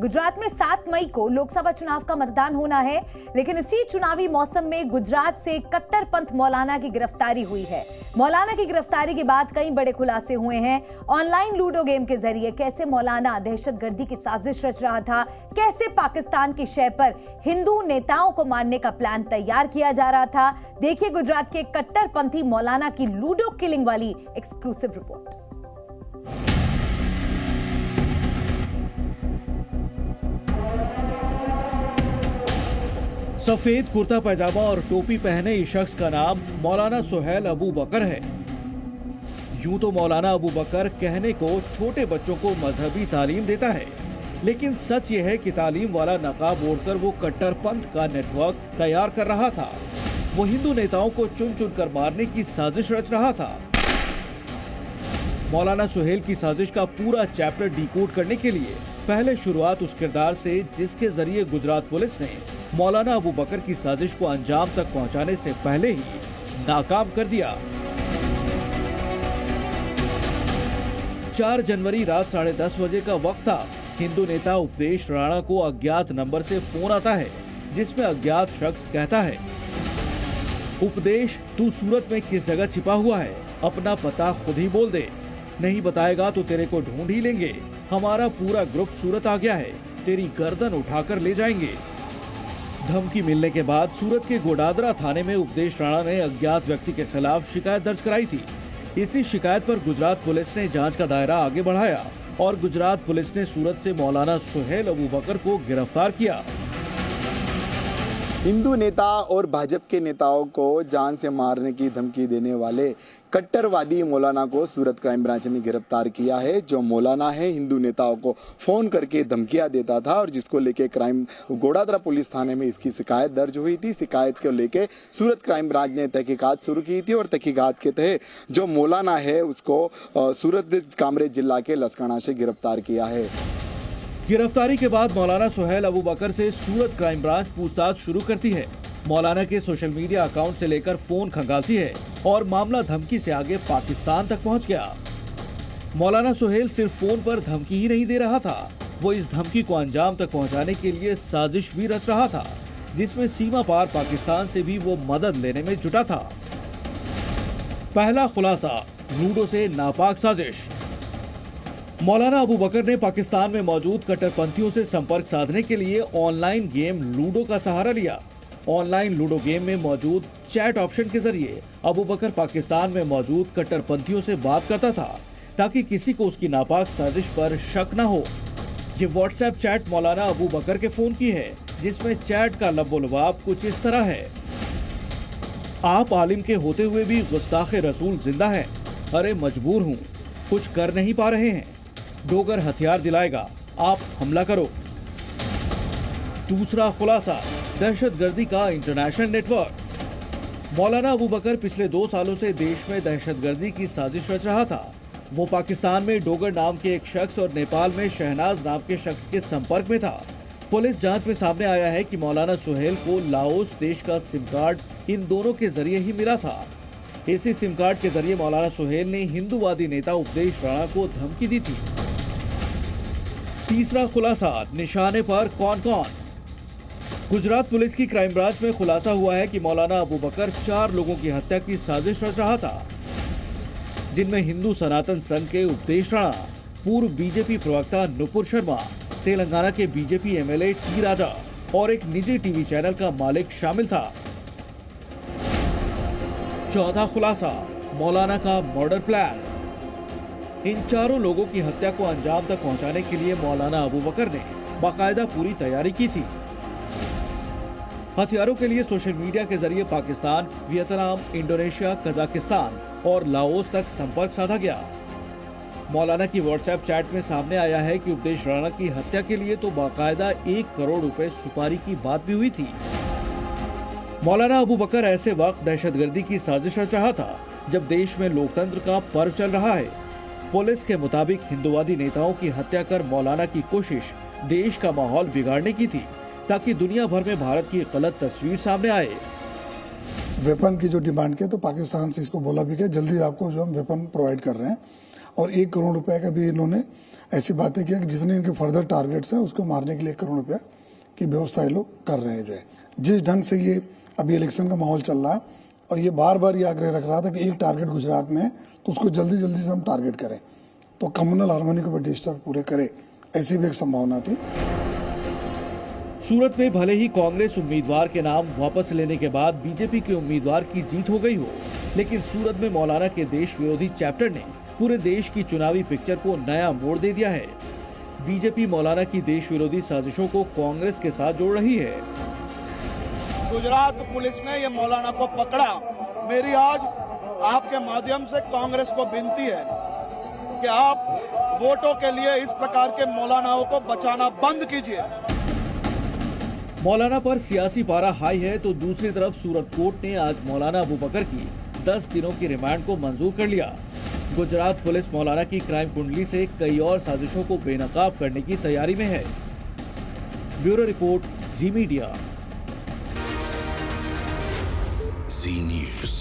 गुजरात में 7 मई को लोकसभा चुनाव का मतदान होना है, लेकिन इसी चुनावी मौसम में गुजरात से कट्टरपंथ मौलाना की गिरफ्तारी हुई है। मौलाना की गिरफ्तारी के बाद कई बड़े खुलासे हुए हैं। ऑनलाइन लूडो गेम के जरिए कैसे मौलाना दहशतगर्दी की साजिश रच रहा था, कैसे पाकिस्तान की शय पर हिंदू नेताओं को मारने का प्लान तैयार किया जा रहा था। देखिए गुजरात के कट्टरपंथी मौलाना की लूडो किलिंग वाली एक्सक्लूसिव रिपोर्ट। सफेद कुर्ता पैजामा और टोपी पहने इस शख्स का नाम मौलाना सुहेल अबू बकर है। यूं तो मौलाना अबू बकर कहने को छोटे बच्चों को मजहबी तालीम देता है, लेकिन सच यह है कि तालीम वाला नकाब ओढ़कर वो कट्टरपंथ का नेटवर्क तैयार कर रहा था। वो हिंदू नेताओं को चुन चुन कर मारने की साजिश रच रहा था। मौलाना सुहेल की साजिश का पूरा चैप्टर डिकोड करने के लिए पहले शुरुआत उस किरदार से जिसके जरिए गुजरात पुलिस ने मौलाना अबू बकर की साजिश को अंजाम तक पहुंचाने से पहले ही नाकाम कर दिया। 4 जनवरी रात 10:30 बजे का वक्त था। हिंदू नेता उपदेश राणा को अज्ञात नंबर से फोन आता है, जिसमें अज्ञात शख्स कहता है, उपदेश तू सूरत में किस जगह छिपा हुआ है, अपना पता खुद ही बोल दे, नहीं बताएगा तो तेरे को ढूंढ ही लेंगे। हमारा पूरा ग्रुप सूरत आ गया है, तेरी गर्दन उठाकर ले जाएंगे। धमकी मिलने के बाद सूरत के गोडादरा थाने में उपदेश राणा ने अज्ञात व्यक्ति के खिलाफ शिकायत दर्ज कराई थी। इसी शिकायत पर गुजरात पुलिस ने जांच का दायरा आगे बढ़ाया और गुजरात पुलिस ने सूरत से मौलाना सुहेल अबू बकर को गिरफ्तार किया। हिंदू नेता और भाजपा के नेताओं को जान से मारने की धमकी देने वाले कट्टरवादी मौलाना को सूरत क्राइम ब्रांच ने गिरफ्तार किया है। जो मौलाना है हिंदू नेताओं को फोन करके धमकियां देता था और जिसको लेके क्राइम गोडादरा पुलिस थाने में इसकी शिकायत दर्ज हुई थी। शिकायत को लेके सूरत क्राइम ब्रांच ने तहकीकात शुरू की थी और तहकीकात के तहत जो मौलाना है उसको सूरत कामरेज जिला के लसकाना से गिरफ्तार किया है। गिरफ्तारी के बाद मौलाना सुहेल अबू बकर से सूरत क्राइम ब्रांच पूछताछ शुरू करती है। मौलाना के सोशल मीडिया अकाउंट से लेकर फोन खंगालती है और मामला धमकी से आगे पाकिस्तान तक पहुंच गया। मौलाना सुहेल सिर्फ फोन पर धमकी ही नहीं दे रहा था, वो इस धमकी को अंजाम तक पहुंचाने के लिए साजिश भी रच रहा था, जिसमें सीमा पार पाकिस्तान से भी वो मदद लेने में जुटा था। पहला खुलासा, लूडो से नापाक साजिश। मौलाना अबू बकर ने पाकिस्तान में मौजूद कट्टरपंथियों से संपर्क साधने के लिए ऑनलाइन गेम लूडो का सहारा लिया। ऑनलाइन लूडो गेम में मौजूद चैट ऑप्शन के जरिए अबू बकर पाकिस्तान में मौजूद कट्टरपंथियों से बात करता था, ताकि किसी को उसकी नापाक साजिश पर शक न हो। ये व्हाट्सएप चैट मौलाना अबू बकर के फोन की है, जिसमें चैट का लबो-लबाब कुछ इस तरह है, आप आलिम के होते हुए भी गुस्ताखे रसूल जिंदा हैं। अरे मजबूर हूँ, कुछ कर नहीं पा रहे हैं, डोगर हथियार दिलाएगा, आप हमला करो। दूसरा खुलासा, दहशतगर्दी का इंटरनेशनल नेटवर्क। मौलाना अबू बकर पिछले 2 सालों से देश में दहशतगर्दी की साजिश रच रहा था। वो पाकिस्तान में डोगर नाम के एक शख्स और नेपाल में शहनाज नाम के शख्स के संपर्क में था। पुलिस जांच में सामने आया है कि मौलाना सुहेल को लाओस देश का सिम कार्ड इन दोनों के जरिए ही मिला था। इसी सिम कार्ड के जरिए मौलाना सुहेल ने हिंदूवादी नेता उपदेश राणा को धमकी दी थी। तीसरा खुलासा, निशाने पर कौन कौन। गुजरात पुलिस की क्राइम ब्रांच में खुलासा हुआ है कि मौलाना अबू बकर 4 लोगों की हत्या की साजिश रच रहा था, जिनमें हिंदू सनातन संघ के उपदेश राणा, पूर्व बीजेपी प्रवक्ता नुपुर शर्मा, तेलंगाना के बीजेपी एमएलए टी राजा और एक निजी टीवी चैनल का मालिक शामिल था। चौथा खुलासा, मौलाना का मर्डर प्लान। इन 4 लोगों की हत्या को अंजाम तक पहुंचाने के लिए मौलाना अबू बकर ने बाकायदा पूरी तैयारी की थी। हथियारों के लिए सोशल मीडिया के जरिए पाकिस्तान, वियतनाम, इंडोनेशिया, कजाकिस्तान और लाओस तक संपर्क साधा गया। मौलाना की व्हाट्सएप चैट में सामने आया है कि उपदेश राणा की हत्या के लिए तो बाकायदा 1 करोड़ रुपए सुपारी की बात भी हुई थी। मौलाना अबू बकर ऐसे वक्त दहशतगर्दी की साजिश रच रहा था जब देश में लोकतंत्र का पर्व चल रहा है। पुलिस के मुताबिक हिंदूवादी नेताओं की हत्या कर मौलाना की कोशिश देश का माहौल बिगाड़ने की थी, ताकि दुनिया भर में भारत की गलत तस्वीर सामने आए। वेपन की जो डिमांड की तो पाकिस्तान से इसको बोला भी कि जल्दी आपको जो हम वेपन प्रोवाइड कर रहे हैं और 1 करोड़ रुपए का भी इन्होंने ऐसी बातें किया कि जितने इनके फर्दर टारगेट्स हैं उसको मारने के लिए 1 करोड़ रुपया की व्यवस्था ये लोग कर रहे हैं। जो है जिस ढंग से ये अभी इलेक्शन का माहौल चल रहा है और ये बार बार ये आग्रह रख रहा था कि एक टारगेट गुजरात में है तो उसको जल्दी जल्दी से हम टारगेट करें तो कम्युनल हार्मोनी को डिस्टर्ब पूरे करे, ऐसी भी एक संभावना थी। सूरत में भले ही कांग्रेस उम्मीदवार के नाम वापस लेने के बाद बीजेपी के उम्मीदवार की जीत हो गई हो, लेकिन सूरत में मौलाना के देश विरोधी चैप्टर ने पूरे देश की चुनावी पिक्चर को नया मोड़ दे दिया है। बीजेपी मौलाना की देश विरोधी साजिशों को कांग्रेस के साथ जोड़ रही है। गुजरात पुलिस ने ये मौलाना को पकड़ा। मेरी आज आपके माध्यम से कांग्रेस को विनती है कि आप वोटों के लिए इस प्रकार के मौलानाओं को बचाना बंद कीजिए। मौलाना पर सियासी पारा हाई है तो दूसरी तरफ सूरत कोर्ट ने आज मौलाना अबू बकर की 10 दिनों की रिमांड को मंजूर कर लिया। गुजरात पुलिस मौलाना की क्राइम कुंडली से कई और साजिशों को बेनकाब करने की तैयारी में है। ब्यूरो रिपोर्ट, जी मीडिया। जी न्यूज़।